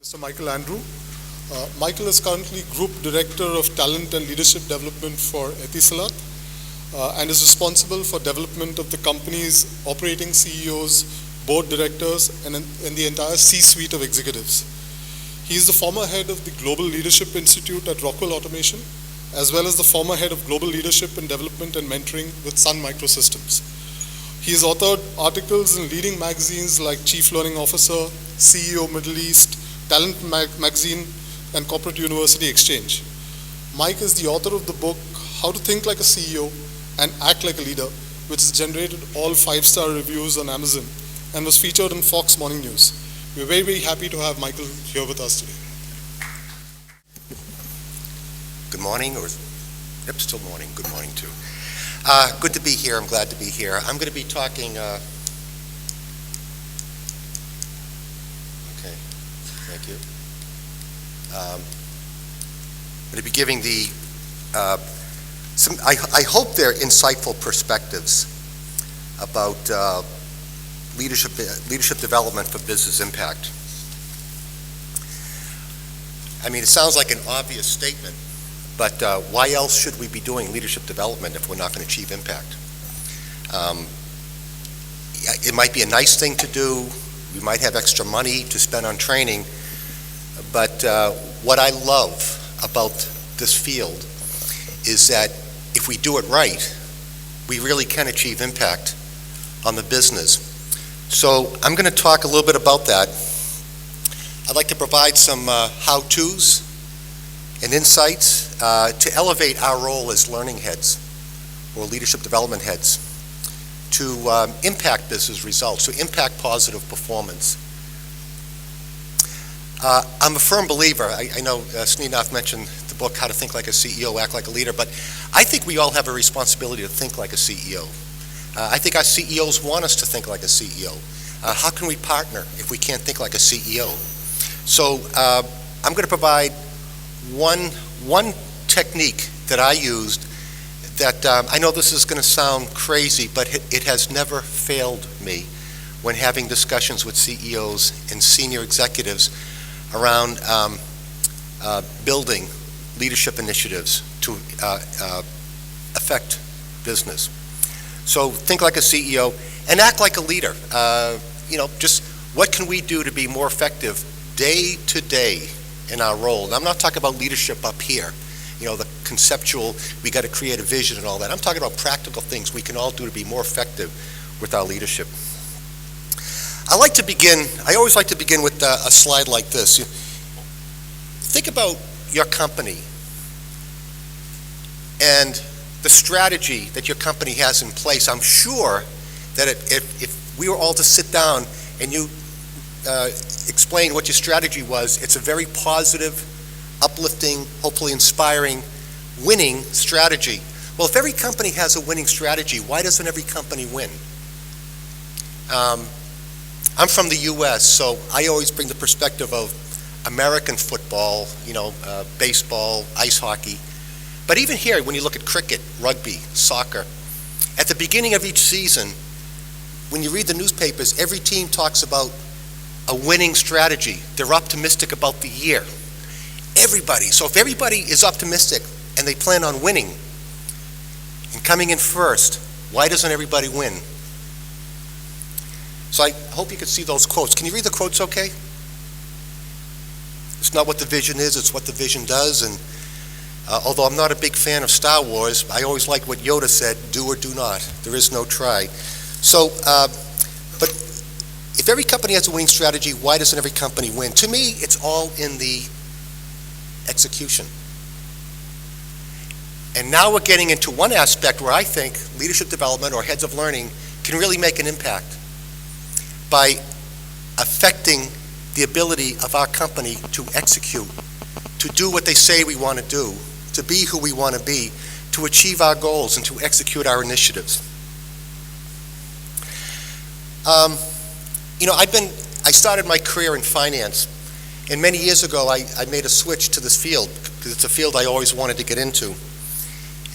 Mr. Michael Andrew. Michael is currently Group Director of Talent and Leadership Development for Etisalat and is responsible for development of the company's operating CEOs, board directors, and the entire C-suite of executives. He is the former head of the Global Leadership Institute at Rockwell Automation, as well as the former head of Global Leadership and Development and Mentoring with Sun Microsystems. He has authored articles in leading magazines like Chief Learning Officer, CEO Middle East, Talent Magazine, and Corporate University Exchange. Mike is the author of the book, How to Think Like a CEO and Act Like a Leader, which has generated all 5-star reviews on Amazon and was featured in Fox Morning News. We're very, very happy to have Michael here with us today. Good morning, still morning, good morning too. Good to be here, I'm glad to be here. I'm going to be talking, okay, thank you. I'm going to be giving I hope they're insightful perspectives about leadership development for business impact. I mean, it sounds like an obvious statement, but why else should we be doing leadership development if we're not going to achieve impact? It might be a nice thing to do. We might have extra money to spend on training, but what I love about this field is that if we do it right, we really can achieve impact on the business. So I'm going to talk a little bit about that. I'd like to provide some how-tos and insights to elevate our role as learning heads or leadership development heads to impact business results, to impact positive performance. I'm a firm believer, I know Srinath mentioned the book, How to Think Like a CEO, Act Like a Leader, but I think we all have a responsibility to think like a CEO. I think our CEOs want us to think like a CEO. How can we partner if we can't think like a CEO? So I'm going to provide one technique that I used that I know this is going to sound crazy, but it has never failed me when having discussions with CEOs and senior executives around building leadership initiatives to affect business. So think like a CEO and act like a leader. Just what can we do to be more effective day to day in our role? And I'm not talking about leadership up here, the conceptual, we got to create a vision and all that. I'm talking about practical things we can all do to be more effective with our leadership. I always like to begin with a slide like this. Think about your company and the strategy that your company has in place. I'm sure that if we were all to sit down and you explain what your strategy was, it's a very positive, uplifting, hopefully inspiring, winning strategy. Well, if every company has a winning strategy, why doesn't every company win? I'm from the U.S., so I always bring the perspective of American football, baseball, ice hockey. But even here, when you look at cricket, rugby, soccer, at the beginning of each season, when you read the newspapers, every team talks about a winning strategy. They're optimistic about the year. Everybody. So if everybody is optimistic and they plan on winning and coming in first, why doesn't everybody win? So I hope you can see those quotes. Can you read the quotes okay? It's not what the vision is, it's what the vision does. And although I'm not a big fan of Star Wars, I always like what Yoda said, do or do not. There is no try. So, but if every company has a winning strategy, why doesn't every company win? To me, it's all in the execution. And now we're getting into one aspect where I think leadership development or heads of learning can really make an impact by affecting the ability of our company to execute, to do what they say we want to do, to be who we want to be, to achieve our goals and to execute our initiatives. I started my career in finance, and many years ago I made a switch to this field because it's a field I always wanted to get into.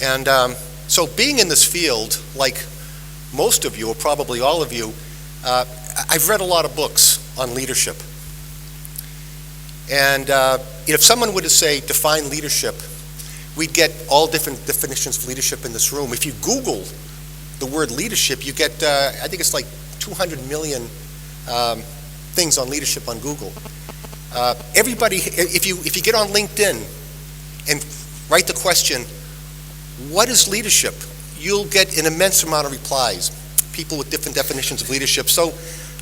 And so being in this field, like most of you, or probably all of you, I've read a lot of books on leadership. And if someone were to say, define leadership, we'd get all different definitions of leadership in this room. If you Google the word leadership, you get, I think it's like 200 million things on leadership on Google. Everybody, if you get on LinkedIn and write the question, what is leadership? You'll get an immense amount of replies, people with different definitions of leadership. So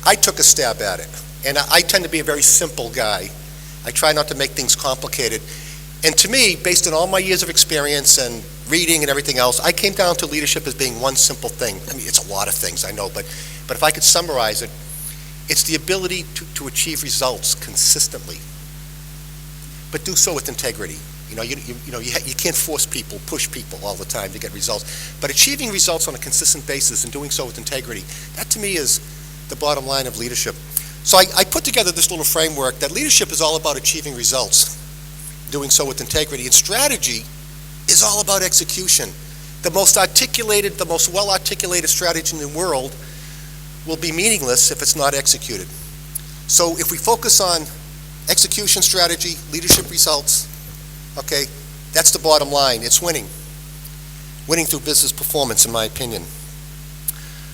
I took a stab at it. And I tend to be a very simple guy. I try not to make things complicated. And to me, based on all my years of experience and reading and everything else, I came down to leadership as being one simple thing. I mean, it's a lot of things, I know, but if I could summarize it, it's the ability to achieve results consistently, but do so with integrity. You can't force people, push people all the time to get results, but achieving results on a consistent basis and doing so with integrity, that to me is the bottom line of leadership. So I put together this little framework that leadership is all about achieving results, doing so with integrity, and strategy is all about execution. The most articulated, the most well-articulated strategy in the world will be meaningless if it's not executed. So if we focus on execution strategy, leadership results, okay, that's the bottom line. It's winning. Winning through business performance, in my opinion.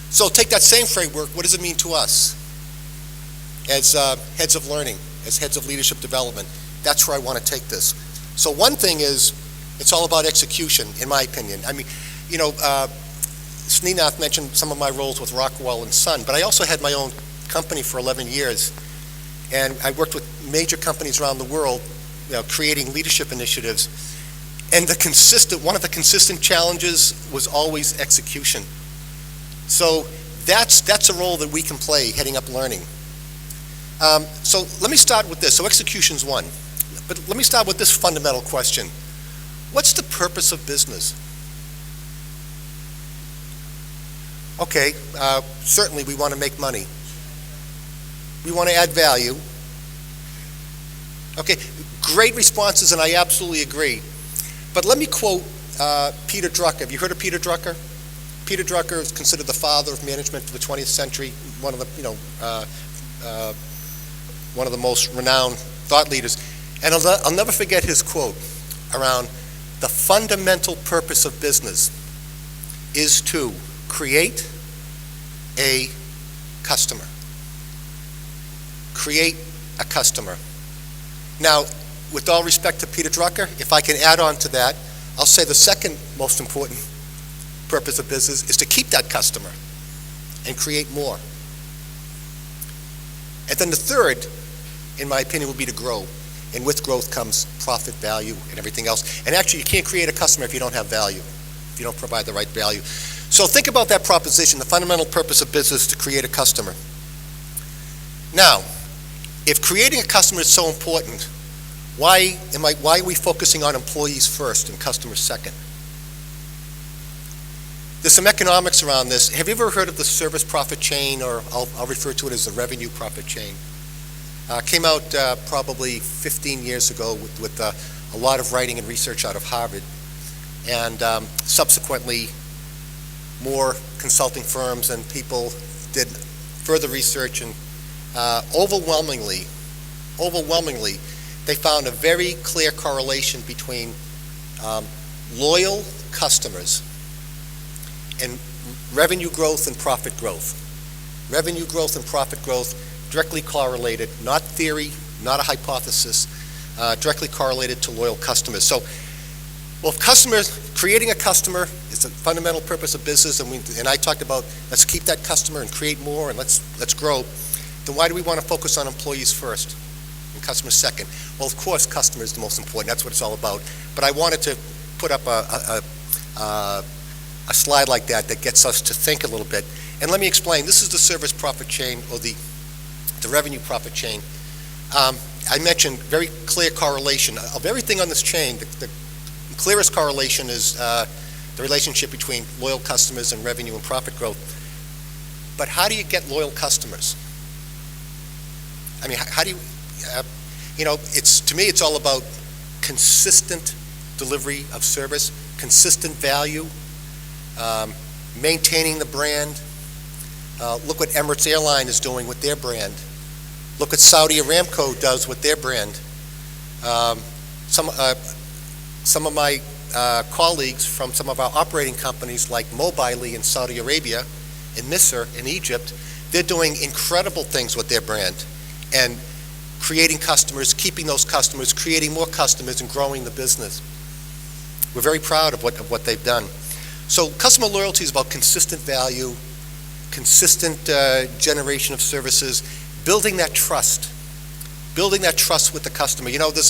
So take that same framework, what does it mean to us as heads of learning, as heads of leadership development? That's where I want to take this. So one thing is, it's all about execution, in my opinion. I mean, Srinath mentioned some of my roles with Rockwell and Son, but I also had my own company for 11 years, and I worked with major companies around the world, creating leadership initiatives, and one of the consistent challenges was always execution. So that's a role that we can play, heading up learning. So let me start with this. So execution's one, but let me start with this fundamental question. What's the purpose of business? Okay, certainly we want to make money. We want to add value. Okay, great responses, and I absolutely agree. But let me quote Peter Drucker. Have you heard of Peter Drucker? Peter Drucker is considered the father of management for the 20th century, one of the most renowned thought leaders. And I'll never forget his quote around the fundamental purpose of business is to create a customer. Create a customer. Now, with all respect to Peter Drucker, if I can add on to that, I'll say the second most important purpose of business is to keep that customer and create more. And then the third, in my opinion, would be to grow. And with growth comes profit, value, and everything else. And actually, you can't create a customer if you don't have value, if you don't provide the right value. So think about that proposition. The fundamental purpose of business is to create a customer. Now, if creating a customer is so important, why are we focusing on employees first and customers second? There's some economics around this. Have you ever heard of the service profit chain, or I'll refer to it as the revenue profit chain? Came out probably 15 years ago with a lot of writing and research out of Harvard, and subsequently more consulting firms and people did further research, and overwhelmingly, they found a very clear correlation between loyal customers and revenue growth and profit growth. Revenue growth and profit growth directly correlated, not theory, not a hypothesis, directly correlated to loyal customers. So, well, creating a customer is the fundamental purpose of business, and I talked about let's keep that customer and create more, and let's grow. Then why do we want to focus on employees first and customers second? Well, of course, customer is the most important. That's what it's all about. But I wanted to put up a slide like that gets us to think a little bit. And let me explain. This is the service profit chain, or the revenue profit chain. I mentioned very clear correlation of everything on this chain. The clearest correlation is the relationship between loyal customers and revenue and profit growth. But how do you get loyal customers? I mean, how do you, to me, it's all about consistent delivery of service, consistent value, maintaining the brand. Look what Emirates Airline is doing with their brand. Look what Saudi Aramco does with their brand. Some of my colleagues from some of our operating companies like Mobily in Saudi Arabia, in Misr in Egypt, they're doing incredible things with their brand and creating customers, keeping those customers, creating more customers, and growing the business. We're very proud of what they've done. So customer loyalty is about consistent value, consistent generation of services, building that trust with the customer. You know, there's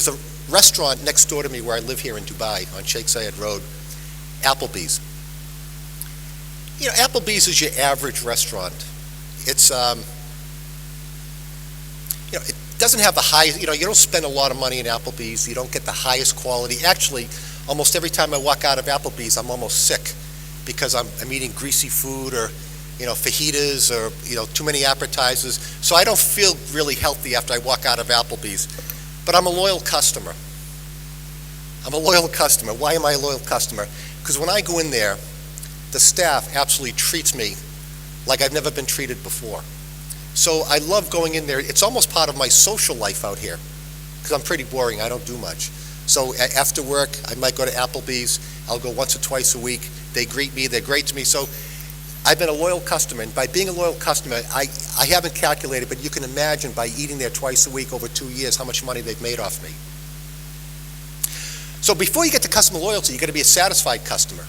a restaurant next door to me where I live here in Dubai on Sheikh Zayed Road, Applebee's. You know, Applebee's is your average restaurant. It's, you know, it doesn't have the highest, you know, you don't spend a lot of money in Applebee's. You don't get the highest quality. Actually, almost every time I walk out of Applebee's, I'm almost sick because I'm eating greasy food or, you know, fajitas or, you know, too many appetizers. So I don't feel really healthy after I walk out of Applebee's. But I'm a loyal customer. Why am I a loyal customer? Because when I go in there, the staff absolutely treats me like I've never been treated before. So I love going in there. It's almost part of my social life out here because I'm pretty boring. I don't do much. So after work, I might go to Applebee's. I'll go once or twice a week. They greet me. They're great to me. So I've been a loyal customer. And by being a loyal customer, I haven't calculated, but you can imagine by eating there twice a week over 2 years how much money they've made off me. So before you get to customer loyalty, you've got to be a satisfied customer.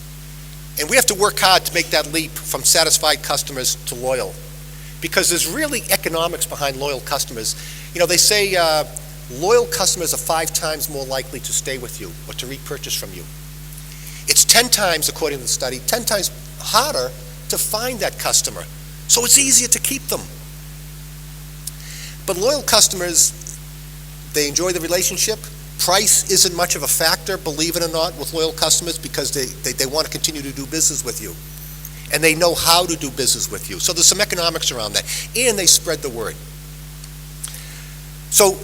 And we have to work hard to make that leap from satisfied customers to loyal. Because there's really economics behind loyal customers. You know, they say loyal customers are 5 times more likely to stay with you or to repurchase from you. It's 10 times, according to the study, 10 times harder to find that customer. So it's easier to keep them. But loyal customers, they enjoy the relationship. Price isn't much of a factor, believe it or not, with loyal customers because they want to continue to do business with you. And they know how to do business with you. So there's some economics around that. And they spread the word. So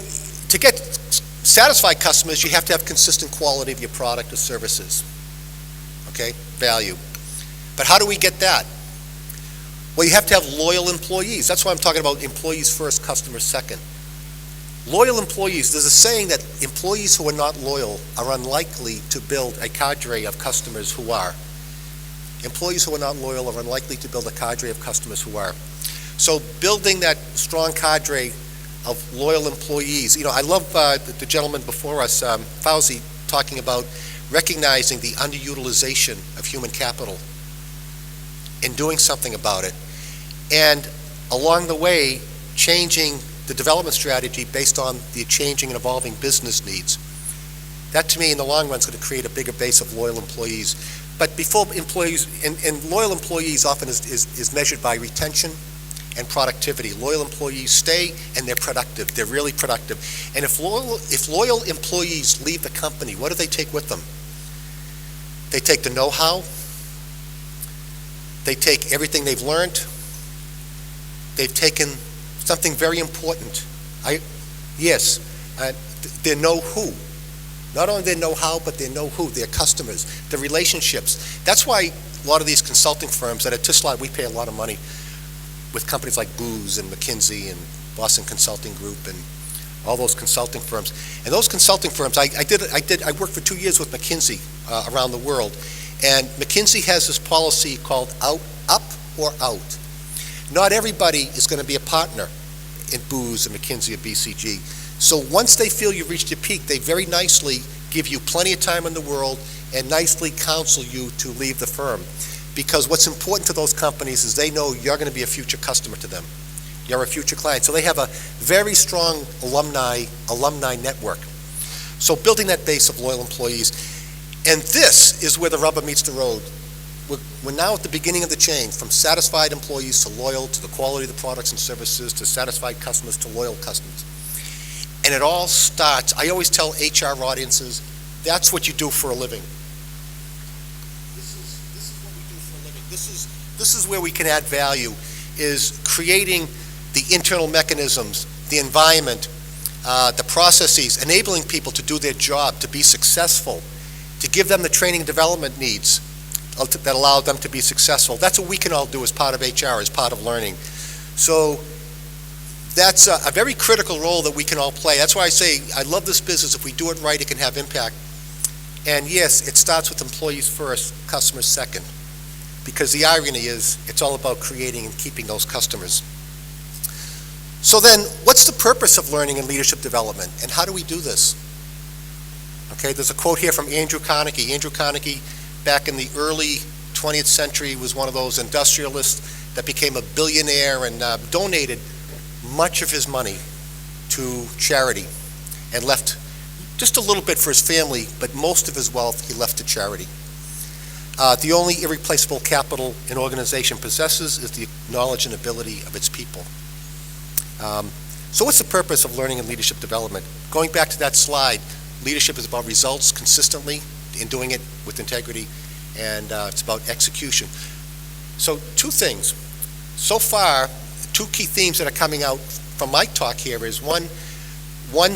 to get satisfied customers, you have to have consistent quality of your product or services. Okay? Value. But how do we get that? Well, you have to have loyal employees. That's why I'm talking about employees first, customers second. Loyal employees. There's a saying that employees who are not loyal are unlikely to build a cadre of customers who are. Employees who are not loyal are unlikely to build a cadre of customers who are. So building that strong cadre of loyal employees. You know, I love the gentleman before us, Fauzi, talking about recognizing the underutilization of human capital and doing something about it. And along the way, changing the development strategy based on the changing and evolving business needs. That, to me, in the long run, is going to create a bigger base of loyal employees. But before employees, and loyal employees often is measured by retention and productivity. Loyal employees stay and they're productive. They're really productive. And if loyal employees leave the company, what do they take with them? They take the know-how. They take everything they've learned. They've taken something very important. They know who. Not only they know how, but they know who, their customers, the relationships. That's why a lot of these consulting firms, at Etisalat, we pay a lot of money with companies like Booz and McKinsey and Boston Consulting Group and all those consulting firms. And those consulting firms, I worked for 2 years with McKinsey around the world. And McKinsey has this policy called up or out. Not everybody is going to be a partner in Booz and McKinsey or BCG. So once they feel you've reached your peak, they very nicely give you plenty of time in the world and nicely counsel you to leave the firm. Because what's important to those companies is they know you're going to be a future customer to them. You're a future client. So they have a very strong alumni network. So building that base of loyal employees. And this is where the rubber meets the road. We're now at the beginning of the chain, from satisfied employees to loyal, to the quality of the products and services, to satisfied customers, to loyal customers. And it all starts, I always tell HR audiences, that's what you do for a living. This is what we do for a living. This is where we can add value, is creating the internal mechanisms, the environment, the processes, enabling people to do their job, to be successful, to give them the training and development needs that allow them to be successful. That's what we can all do as part of HR, as part of learning. So that's a very critical role that we can all play. That's why I say I love this business. If we do it right, it can have impact. And yes, it starts with employees first, customers second. Because the irony is, it's all about creating and keeping those customers. So then, what's the purpose of learning and leadership development, and how do we do this? Okay, there's a quote here from Andrew Carnegie. Andrew Carnegie, back in the early 20th century, was one of those industrialists that became a billionaire and donated much of his money to charity and left just a little bit for his family, but most of his wealth he left to charity. The only irreplaceable capital an organization possesses is the knowledge and ability of its people. So what's the purpose of learning and leadership development? Going back to that slide, leadership is about results consistently and doing it with integrity, and it's about execution. So two things. So far, two key themes that are coming out from my talk here is one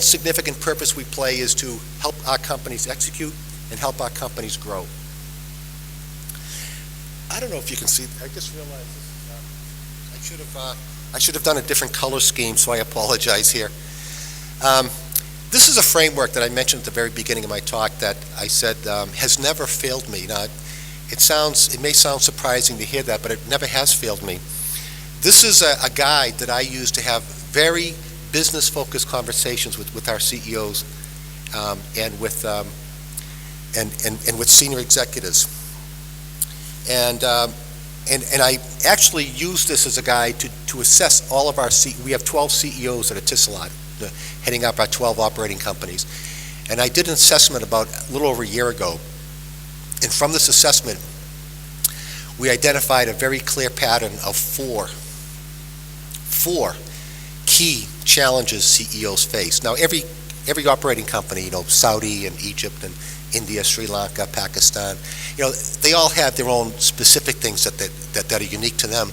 significant purpose we play is to help our companies execute and help our companies grow. I don't know if you can see, I just realized this I should have done a different color scheme, so I apologize here. This is a framework that I mentioned at the very beginning of my talk that I said has never failed me. Now, it may sound surprising to hear that, but it never has failed me. This is a guide that I use to have very business-focused conversations with our CEOs and with senior executives. And I actually use this as a guide to assess all of our we have 12 CEOs at Etisalat, heading up our 12 operating companies. And I did an assessment about a little over a year ago. And from this assessment, we identified a very clear pattern of four key challenges CEOs face. Now, every operating company, Saudi and Egypt and India, Sri Lanka, Pakistan, they all have their own specific things that are unique to them.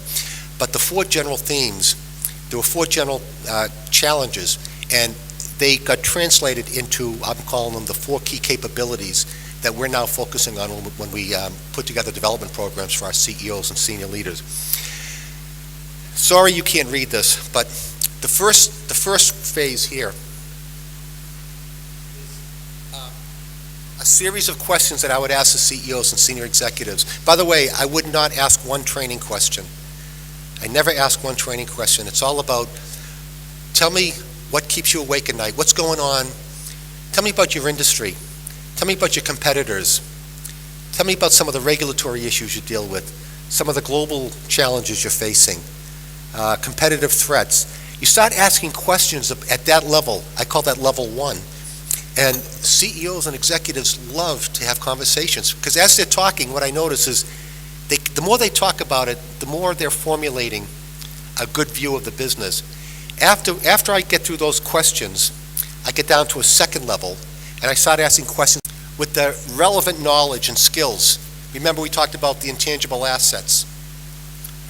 But the four general themes, there were four general challenges, and they got translated into, I'm calling them the four key capabilities that we're now focusing on when we put together development programs for our CEOs and senior leaders. Sorry you can't read this, but the first phase here is a series of questions that I would ask the CEOs and senior executives. By the way, I would not ask one training question. I never ask one training question. It's all about, tell me what keeps you awake at night. What's going on? Tell me about your industry. Tell me about your competitors. Tell me about some of the regulatory issues you deal with, some of the global challenges you're facing, competitive threats. You start asking questions at that level. I call that level one. And CEOs and executives love to have conversations, because as they're talking, what I notice is the more they talk about it, the more they're formulating a good view of the business. After I get through those questions, I get down to a second level, and I start asking questions with the relevant knowledge and skills. Remember, we talked about the intangible assets,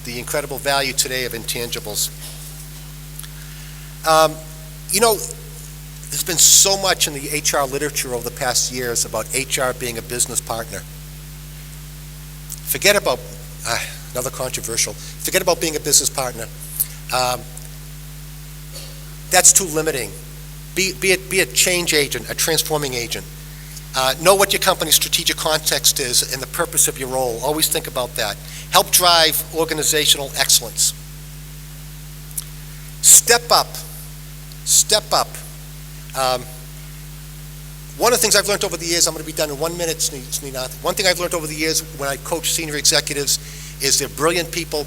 the incredible value today of intangibles. There's been so much in the HR literature over the past years about HR being a business partner. Forget about, another controversial, forget about being a business partner. That's too limiting. Be a change agent, a transforming agent. Know what your company's strategic context is and the purpose of your role. Always think about that. Help drive organizational excellence. Step up. Step up. One of the things I've learned over the years, I'm going to be done in 1 minute, Srinath. One thing I've learned over the years when I coach senior executives is they're brilliant people.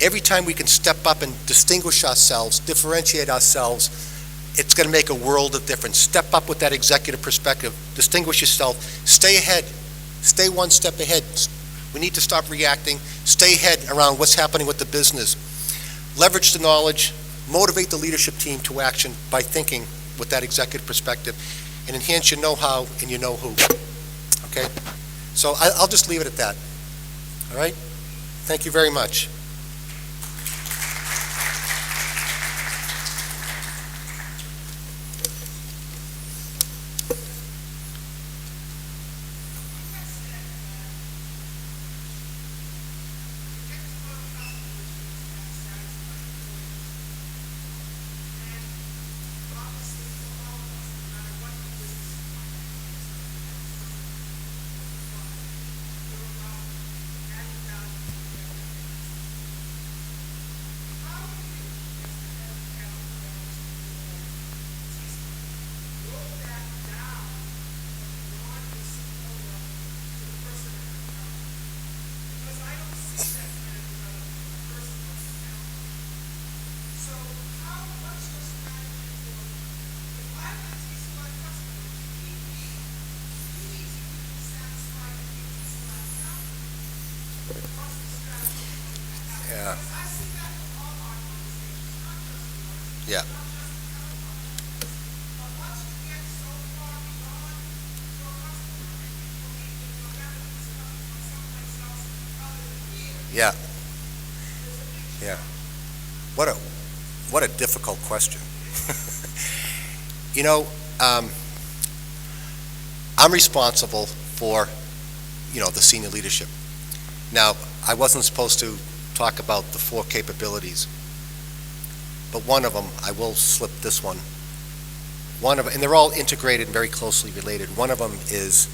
Every time we can step up and distinguish ourselves, differentiate ourselves, it's going to make a world of difference. Step up with that executive perspective. Distinguish yourself. Stay ahead. Stay one step ahead. We need to stop reacting. Stay ahead around what's happening with the business. Leverage the knowledge. Motivate the leadership team to action by thinking with that executive perspective, and enhance your know-how and your know-who. Okay? So I'll just leave it at that. All right? Thank you very much. Yeah. Yeah. Yeah. Yeah. What a what a difficult question. You know, I'm responsible for, the senior leadership. Now, I wasn't supposed to talk about the four capabilities, but one of them, I will slip this one. And they're all integrated and very closely related. One of them is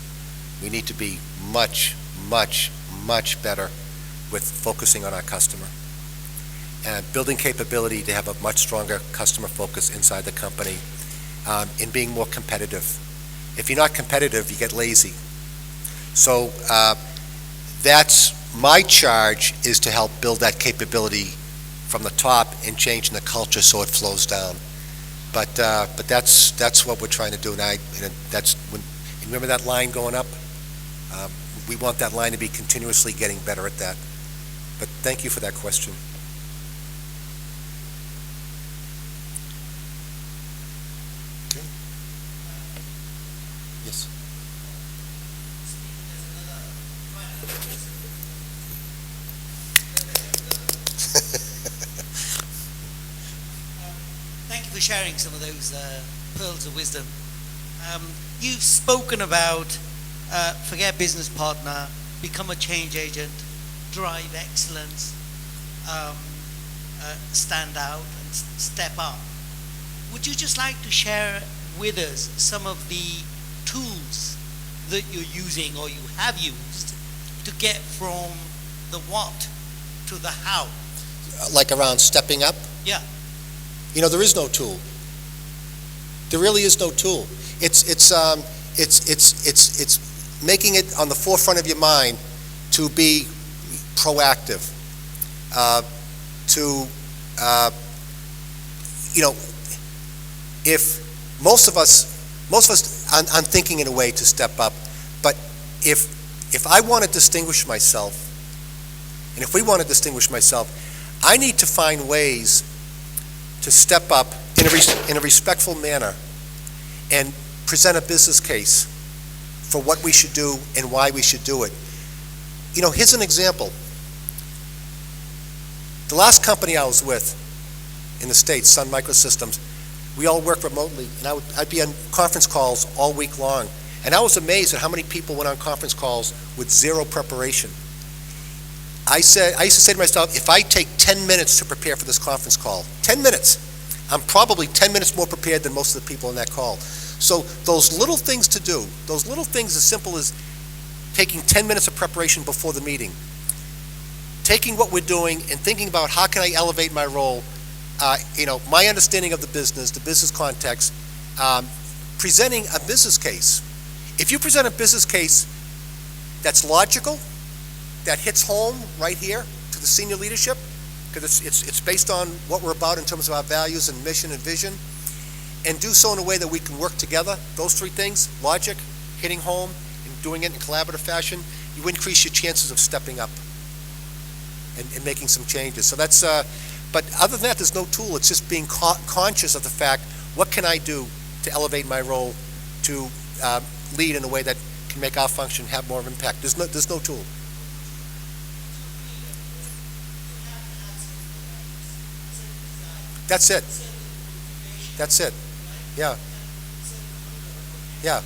we need to be much, much, much better with focusing on our customer and building capability to have a much stronger customer focus inside the company, and being more competitive. If you're not competitive, you get lazy. So that's my charge, is to help build that capability from the top and changing the culture so it flows down. But that's what we're trying to do. And that's when you remember that line going up. We want that line to be continuously getting better at that. But thank you for that question. Okay. Yes. Thank you for sharing some of those pearls of wisdom. You've spoken about forget business partner, become a change agent, drive excellence, stand out and step up. Would you just like to share with us some of the tools that you're using or you have used to get from the what to the how? Like around stepping up? Yeah. There is no tool. There really is no tool. It's making it on the forefront of your mind to be proactive. If most of us aren't thinking in a way to step up, but if I want to distinguish myself, and if we want to distinguish myself, I need to find ways to step up in a respectful manner and present a business case for what we should do and why we should do it. Here's an example. The last company I was with in the States, Sun Microsystems, we all worked remotely, and I'd be on conference calls all week long. And I was amazed at how many people went on conference calls with zero preparation. I used to say to myself, if I take 10 minutes to prepare for this conference call, 10 minutes, I'm probably 10 minutes more prepared than most of the people in that call. So those little things to do, those little things as simple as taking 10 minutes of preparation before the meeting, taking what we're doing and thinking about how can I elevate my role, my understanding of the business context, presenting a business case. If you present a business case that's logical, that hits home right here to the senior leadership, because it's based on what we're about in terms of our values and mission and vision, and do so in a way that we can work together, those three things, logic, hitting home, and doing it in a collaborative fashion, you increase your chances of stepping up and making some changes. So that's, but other than that, there's no tool. It's just being conscious of the fact, what can I do to elevate my role, to lead in a way that can make our function have more impact. There's no tool. That's it. That's it. Yeah. Yeah.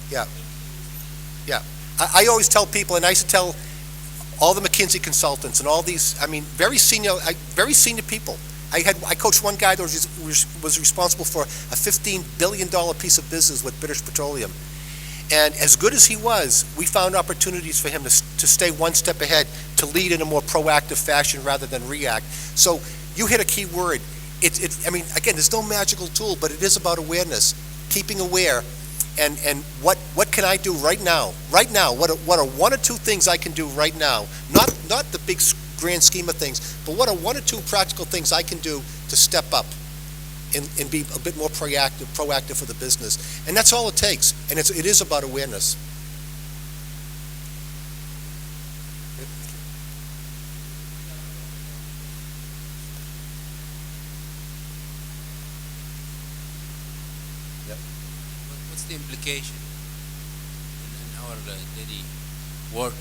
Yeah. Yeah. I always tell people, and I used to tell all the McKinsey consultants and all these, very senior people. I coached one guy that was responsible for a $15 billion piece of business with British Petroleum. And as good as he was, we found opportunities for him to stay one step ahead, to lead in a more proactive fashion rather than react. So you hit a key word. Again, there's no magical tool, but it is about awareness, keeping aware, and what can I do right now? Right now, what are one or two things I can do right now? Not the big grand scheme of things, but what are one or two practical things I can do to step up and be a bit more proactive for the business. And that's all it takes. And it is about awareness. What's the implication in our daily work?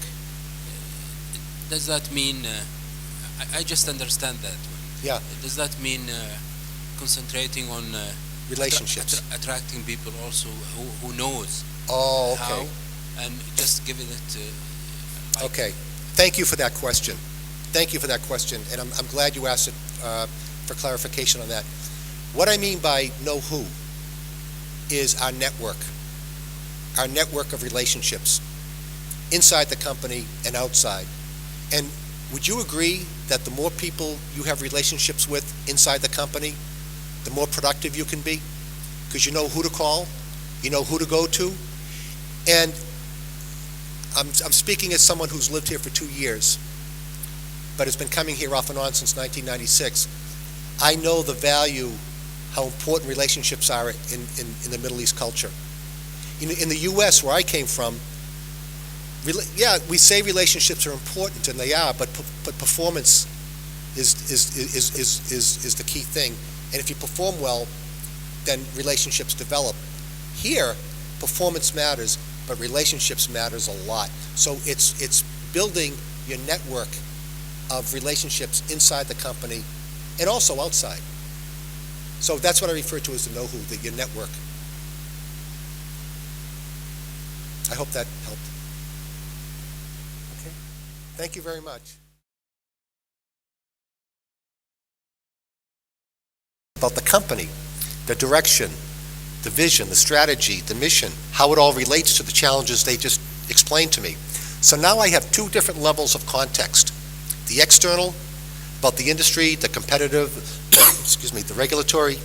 Does that mean, I just understand that one. Yeah. Does that mean concentrating on Relationships. attracting people also who knows Oh, how, okay. and just giving it like Okay. Thank you for that question. Thank you for that question. And I'm glad you asked it for clarification on that. What I mean by know who is our network of relationships inside the company and outside. And would you agree that the more people you have relationships with inside the company, the more productive you can be? Because you know who to call, you know who to go to. And I'm speaking as someone who's lived here for 2 years, but has been coming here off and on since 1996. I know the value, how important relationships are in the Middle East culture. In the U.S., where I came from, we say relationships are important, and they are, but performance is the key thing. And if you perform well, then relationships develop. Here, performance matters, but relationships matters a lot. So it's building your network of relationships inside the company and also outside. So that's what I refer to as the know-who, your network. I hope that helped. Okay. Thank you very much. About the company, the direction, the vision, the strategy, the mission, how it all relates to the challenges they just explained to me. So now I have 2 different levels of context. The external, about the industry, the competitive, excuse me, the regulatory,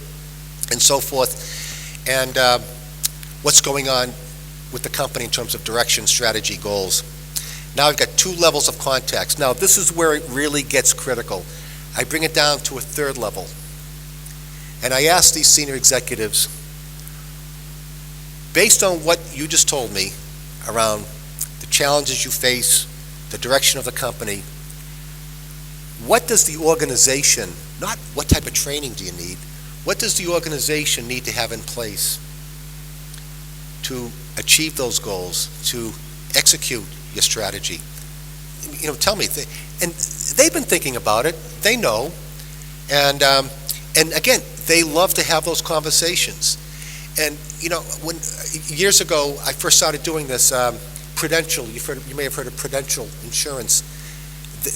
and so forth, and what's going on with the company in terms of direction, strategy, goals. Now I've got 2 levels of context. Now this is where it really gets critical. I bring it down to a 3rd level. And I ask these senior executives, based on what you just told me around the challenges you face, the direction of the company, what does the organization, not what type of training do you need, what does the organization need to have in place to achieve those goals, to execute your strategy? Tell me. And they've been thinking about it. They know. And again, they love to have those conversations. And, when years ago, I first started doing this, Prudential, you may have heard of Prudential Insurance.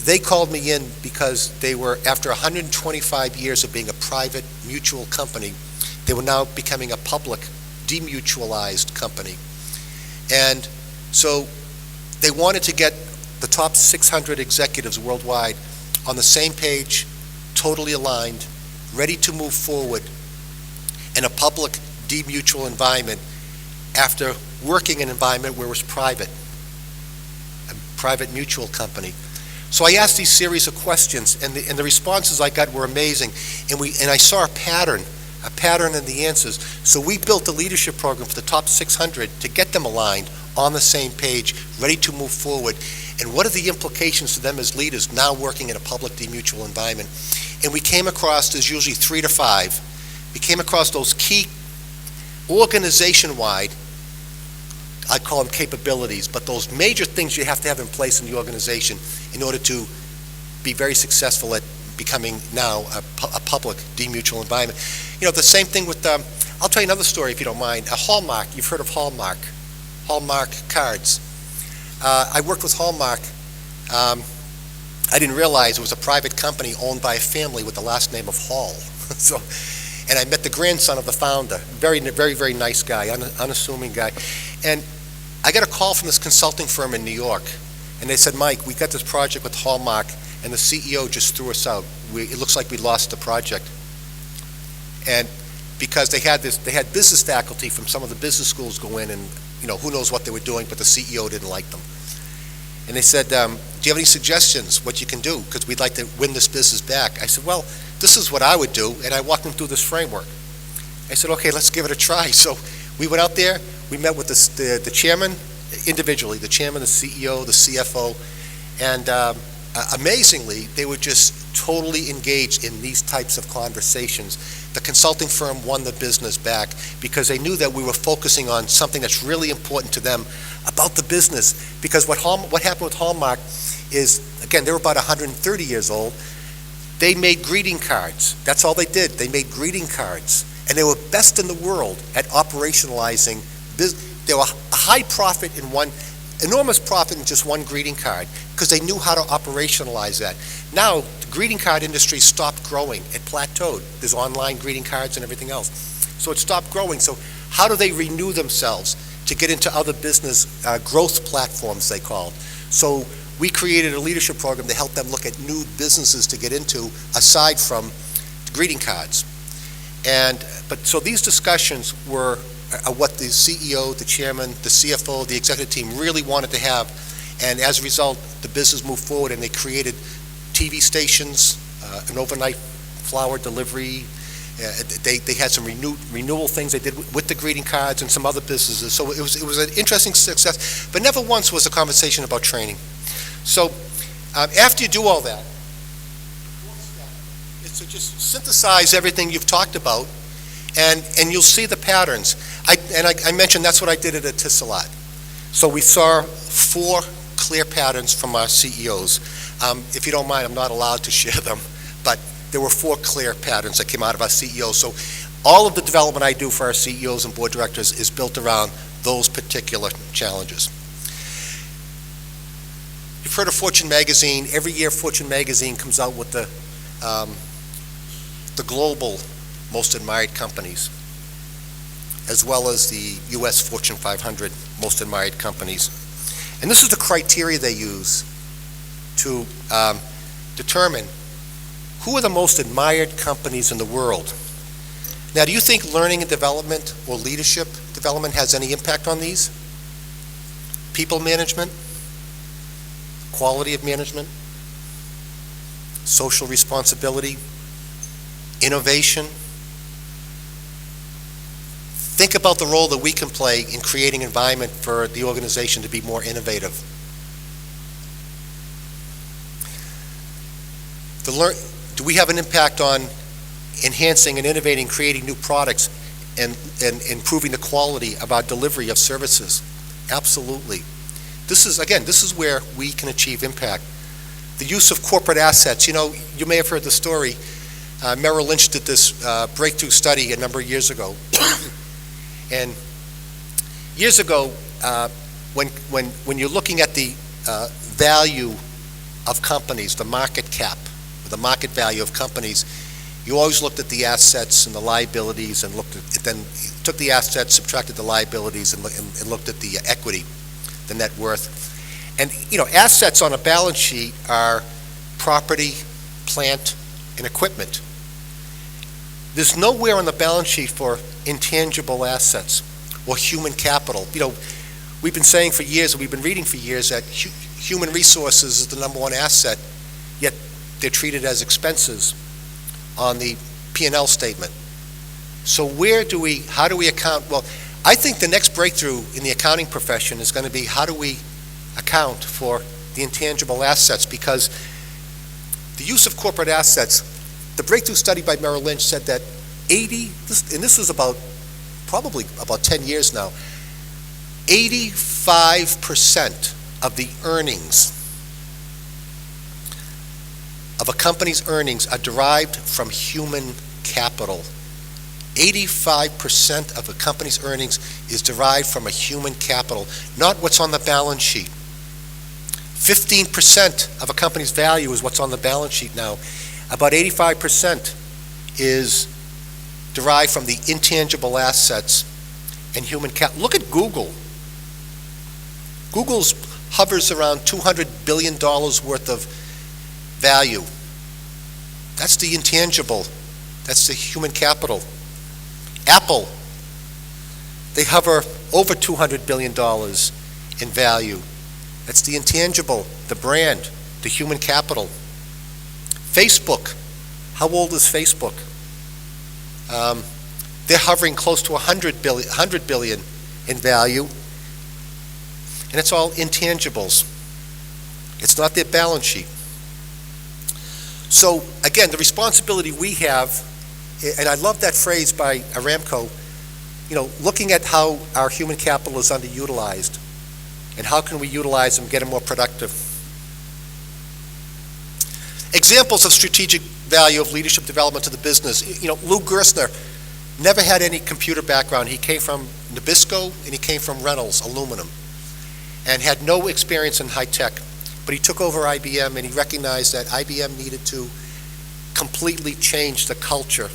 They called me in because they were, after 125 years of being a private mutual company, they were now becoming a public, demutualized company. And so they wanted to get the top 600 executives worldwide on the same page, totally aligned, ready to move forward in a public, demutual environment after working in an environment where it was private, a private mutual company. So I asked these series of questions, and the responses I got were amazing. And I saw a pattern in the answers. So we built a leadership program for the top 600 to get them aligned, on the same page, ready to move forward. And what are the implications to them as leaders now working in a public demutual environment? And we came across, there's usually 3 to 5, we came across those key organization-wide, I call them capabilities, but those major things you have to have in place in the organization in order to be very successful at becoming now a public demutual environment. The same thing with, I'll tell you another story if you don't mind. A Hallmark, you've heard of Hallmark cards. I worked with Hallmark. I didn't realize it was a private company owned by a family with the last name of Hall. And I met the grandson of the founder. Very, very, very nice guy, unassuming guy. And I got a call from this consulting firm in New York, and they said, Mike, we got this project with Hallmark, and the CEO just threw us out. It looks like we lost the project. And because they had business faculty from some of the business schools go in, and who knows what they were doing, but the CEO didn't like them. And they said, do you have any suggestions what you can do? Because we'd like to win this business back. I said, well, this is what I would do, and I walked them through this framework. I said, okay, let's give it a try. So we went out there, we met with the chairman individually, the chairman, the CEO, the CFO, and amazingly, they were just totally engaged in these types of conversations. The consulting firm won the business back because they knew that we were focusing on something that's really important to them about the business. Because what happened with Hallmark is, again, they were about 130 years old. They made greeting cards. That's all they did. They made greeting cards. And they were best in the world at operationalizing business. They were a high profit in one, enormous profit in just one greeting card because they knew how to operationalize that. Now, the greeting card industry stopped growing. It plateaued. There's online greeting cards and everything else. So it stopped growing. So how do they renew themselves to get into other business growth platforms, they called? So we created a leadership program to help them look at new businesses to get into aside from greeting cards. So these discussions were what the CEO, the chairman, the CFO, the executive team really wanted to have. And as a result, the business moved forward and they created TV stations, an overnight flower delivery. They had some renewal things they did with the greeting cards and some other businesses. So it was an interesting success, but never once was a conversation about training. So after you do all that, the fourth step is to just synthesize everything you've talked about, and you'll see the patterns. I mentioned that's what I did at Etisalat. So we saw 4 clear patterns from our CEOs. If you don't mind, I'm not allowed to share them, but there were 4 clear patterns that came out of our CEOs. So all of the development I do for our CEOs and board directors is built around those particular challenges. You've heard of Fortune magazine. Every year Fortune magazine comes out with the global most admired companies, as well as the U.S. Fortune 500 most admired companies. And this is the criteria they use to determine who are the most admired companies in the world. Now, do you think learning and development or leadership development has any impact on these? People management, quality of management, social responsibility, innovation. Think about the role that we can play in creating an environment for the organization to be more innovative. Do we have an impact on enhancing and innovating, creating new products, and improving the quality of our delivery of services? Absolutely. This is where we can achieve impact. The use of corporate assets. You may have heard the story. Merrill Lynch did this breakthrough study a number of years ago. And years ago, when you're looking at the value of companies, the market cap, the market value of companies, you always looked at the assets and the liabilities and then took the assets, subtracted the liabilities, and looked at the equity, the net worth. And assets on a balance sheet are property, plant, and equipment. There's nowhere on the balance sheet for intangible assets or human capital. We've been saying for years, and we've been reading for years, that human resources is the number one asset, yet they're treated as expenses on the P&L statement. So how do we account? Well, I think the next breakthrough in the accounting profession is going to be how do we account for the intangible assets, because the use of corporate assets, the breakthrough study by Merrill Lynch said that this was probably about 10 years now, 85% of the earnings of a company's earnings are derived from human capital. 85% of a company's earnings is derived from a human capital, not what's on the balance sheet. 15% of a company's value is what's on the balance sheet now. About 85% is derived from the intangible assets and human capital. Look at Google. Google's hovers around $200 billion worth of value. That's the intangible. That's the human capital. Apple, they hover over $200 billion in value. That's the intangible, the brand, the human capital. Facebook, how old is Facebook? They're hovering close to 100 billion in value, and it's all intangibles. It's not their balance sheet. So again, the responsibility we have, and I love that phrase by Aramco, looking at how our human capital is underutilized and how can we utilize them, get them more productive. Examples of strategic value of leadership development to the business. Lou Gerstner never had any computer background. He came from Nabisco and he came from Reynolds Aluminum and had no experience in high tech. But he took over IBM and he recognized that IBM needed to completely change the culture.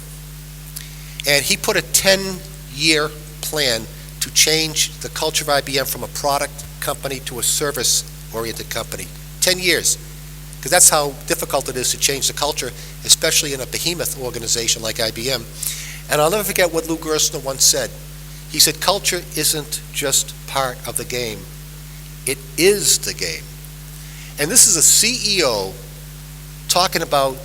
And he put a 10-year plan to change the culture of IBM from a product company to a service-oriented company. 10 years. Because that's how difficult it is to change the culture, especially in a behemoth organization like IBM. And I'll never forget what Lou Gerstner once said. He said, culture isn't just part of the game. It is the game. And this is a CEO talking about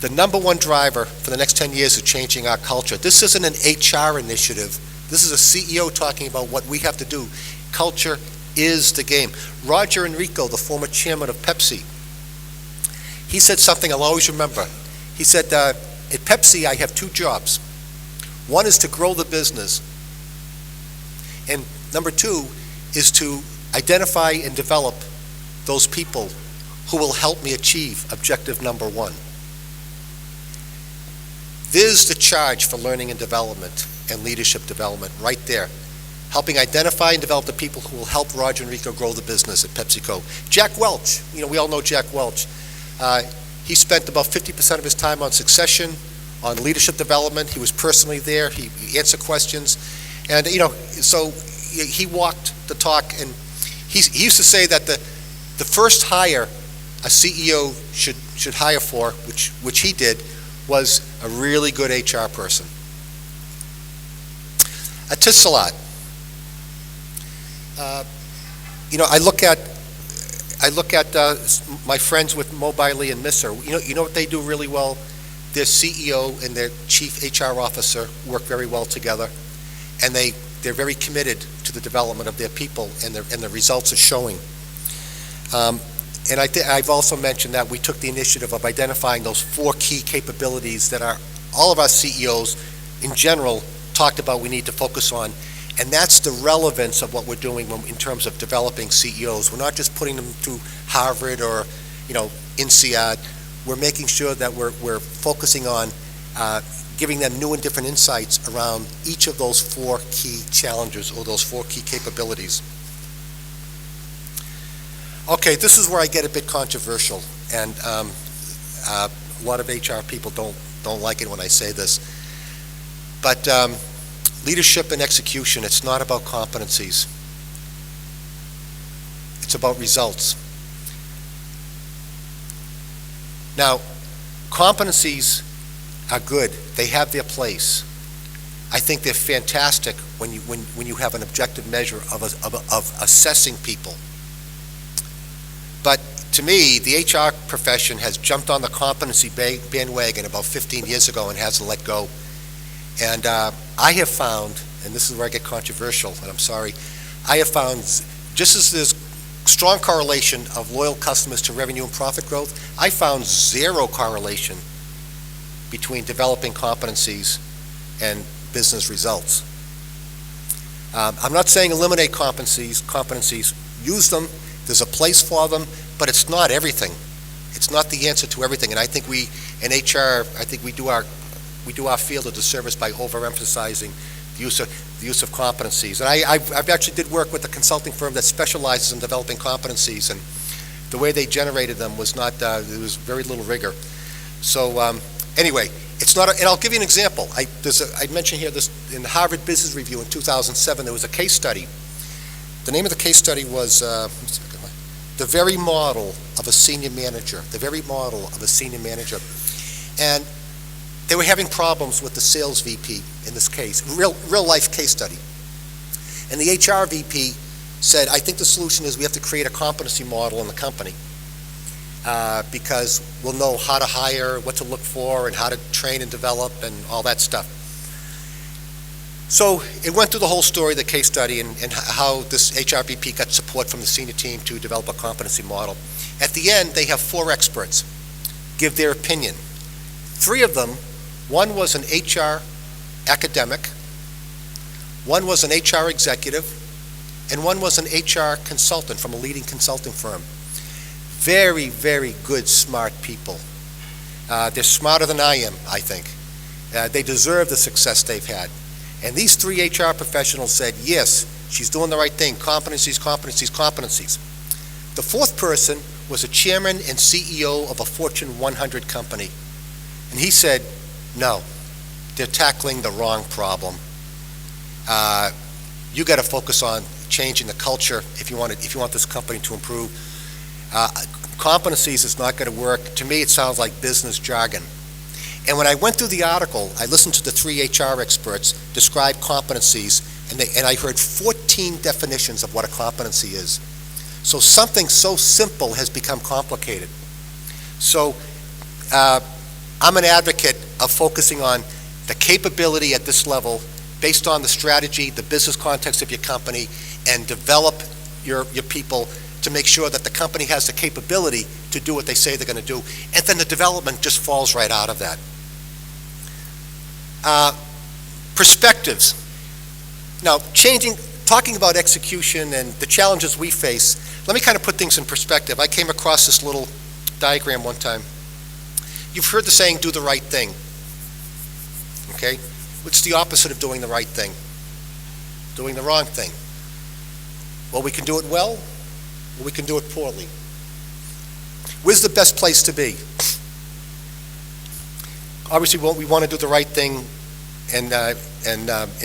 the number one driver for the next 10 years of changing our culture. This isn't an HR initiative. This is a CEO talking about what we have to do. Culture is the game. Roger Enrico, the former chairman of Pepsi, he said something I'll always remember. He said, at Pepsi, I have two jobs. One is to grow the business. And number two is to identify and develop those people who will help me achieve objective number one. There's the charge for learning and development and leadership development right there. Helping identify and develop the people who will help Roger Enrico grow the business at PepsiCo. Jack Welch, we all know Jack Welch. He spent about 50% of his time on succession, on leadership development. He was personally there. He answered questions. And, so he walked the talk. And he used to say that the first hire a CEO should hire for, which he did, was a really good HR person. Etisalat. I look at my friends with Mobily and Misser. You know what they do really well? Their CEO and their chief HR officer work very well together, and they're very committed to the development of their people, and the results are showing. And I've also mentioned that we took the initiative of identifying those 4 key capabilities that all of our CEOs in general talked about we need to focus on. And that's the relevance of what we're doing in terms of developing CEOs. We're not just putting them through Harvard or, INSEAD. We're making sure that we're focusing on giving them new and different insights around each of those 4 key challenges or those 4 key capabilities. Okay, this is where I get a bit controversial, and a lot of HR people don't like it when I say this. But leadership and execution, it's not about competencies. It's about results. Now, competencies are good. They have their place. I think they're fantastic when you have an objective measure of assessing people. But to me, the HR profession has jumped on the competency bandwagon about 15 years ago and hasn't let go. And I have found, and this is where I get controversial, and I'm sorry, I have found just as there's strong correlation of loyal customers to revenue and profit growth, I found zero correlation between developing competencies and business results. I'm not saying eliminate competencies, use them. There's a place for them, but it's not everything. It's not the answer to everything. And I think we, in HR, we do our field a disservice by overemphasizing the use of competencies. And I've actually did work with a consulting firm that specializes in developing competencies, and the way they generated them was not, there was very little rigor. So anyway, it's not, and I'll give you an example. I mentioned here this in the Harvard Business Review in 2007, there was a case study. The name of the case study was The Very Model of a Senior Manager. The Very Model of a Senior Manager. And they were having problems with the sales VP in this case, real life case study. And the HR VP said, I think the solution is we have to create a competency model in the company because we'll know how to hire, what to look for, and how to train and develop and all that stuff. So it went through the whole story, the case study, and how this HRBP got support from the senior team to develop a competency model. At the end, they have 4 experts give their opinion. 3 of them, one was an HR academic, one was an HR executive, and one was an HR consultant from a leading consulting firm. Very, very good, smart people. They're smarter than I am, I think. They deserve the success they've had. And these 3 HR professionals said, yes, she's doing the right thing, competencies, competencies, competencies. The 4th person was a chairman and CEO of a Fortune 100 company. And he said, no, they're tackling the wrong problem. You got to focus on changing the culture if you want this company to improve. Competencies is not going to work. To me, it sounds like business jargon. And when I went through the article, I listened to the 3 HR experts describe competencies, and I heard 14 definitions of what a competency is. So something so simple has become complicated. So I'm an advocate of focusing on the capability at this level based on the strategy, the business context of your company, and develop your people to make sure that the company has the capability to do what they say they're going to do. And then the development just falls right out of that. Perspectives. Now, talking about execution and the challenges we face, let me kind of put things in perspective. I came across this little diagram one time. You've heard the saying, do the right thing. Okay? What's the opposite of doing the right thing? Doing the wrong thing. Well, we can do it well, or we can do it poorly. Where's the best place to be? Obviously, we want to do the right thing and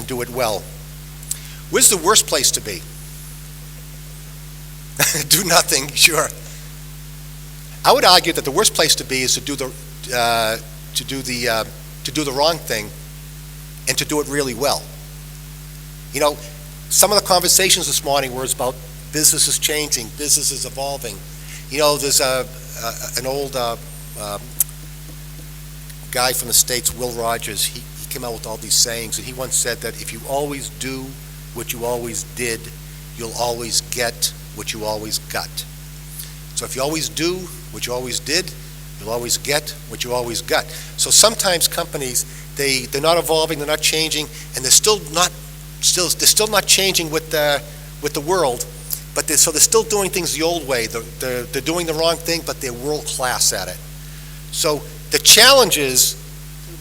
do it well. Where's the worst place to be? Do nothing, sure. I would argue that the worst place to be is to do the wrong thing and to do it really well. You know, some of the conversations this morning were about businesses changing, businesses evolving. You know, there's an old guy from the States, Will Rogers. He came out with all these sayings, and he once said that if you always do what you always did, you'll always get what you always got. So if you always do what you always did, you'll always get what you always got. So sometimes companies, they're not evolving, they're not changing, and they're still not changing with the world, but they're still doing things the old way. They're doing the wrong thing, but they're world class at it. So the challenge is to do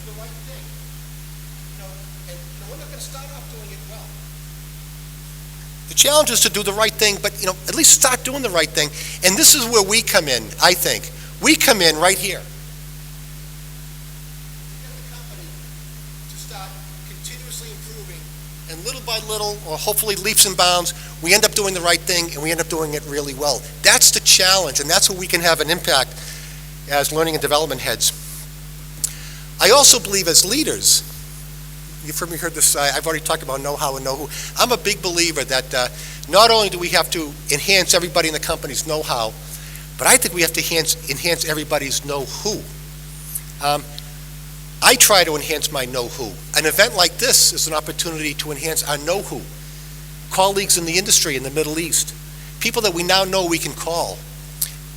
the right thing. And we're not going to start off doing it well. The challenge is to do the right thing, but at least start doing the right thing. And this is where we come in, I think. We come in right here. We get the company to start continuously improving, and little by little, or hopefully leaps and bounds, we end up doing the right thing, and we end up doing it really well. That's the challenge, and that's where we can have an impact as learning and development heads. I also believe as leaders, you've heard this, I've already talked about know-how and know-who. I'm a big believer that not only do we have to enhance everybody in the company's know-how, but I think we have to enhance everybody's know-who. I try to enhance my know-who. An event like this is an opportunity to enhance our know-who. Colleagues in the industry in the Middle East, people that we now know we can call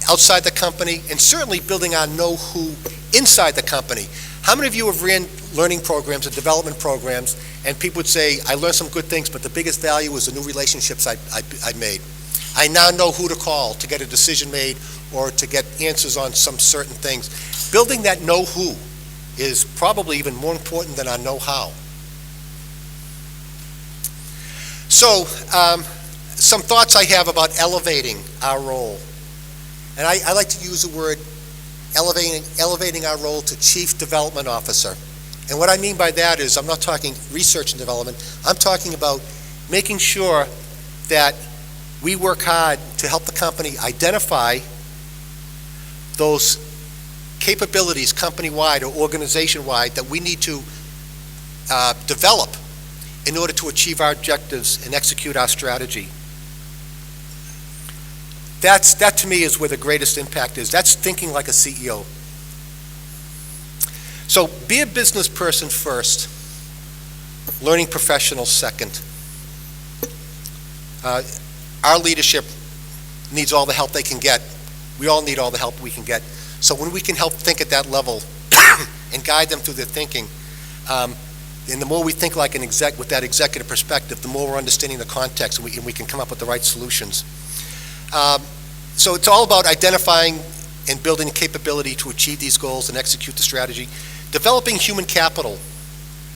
outside the company, and certainly building our know-who inside the company. How many of you have ran learning programs and development programs, and people would say, I learned some good things, but the biggest value was the new relationships I made. I now know who to call to get a decision made or to get answers on some certain things. Building that know-who is probably even more important than our know-how. So, some thoughts I have about elevating our role. And I like to use the word elevating our role to Chief Development Officer. And what I mean by that is I'm not talking research and development. I'm talking about making sure that we work hard to help the company identify those capabilities company-wide or organization-wide that we need to develop in order to achieve our objectives and execute our strategy. That to me is where the greatest impact is. That's thinking like a CEO. So be a business person first. learning professionals second. Our leadership needs all the help they can get. We all need all the help we can get. So when we can help think at that level and guide them through their thinking, and the more we think like an exec with that executive perspective, the more we're understanding the context, and we can come up with the right solutions. So it's all about identifying and building the capability to achieve these goals and execute the strategy. Developing human capital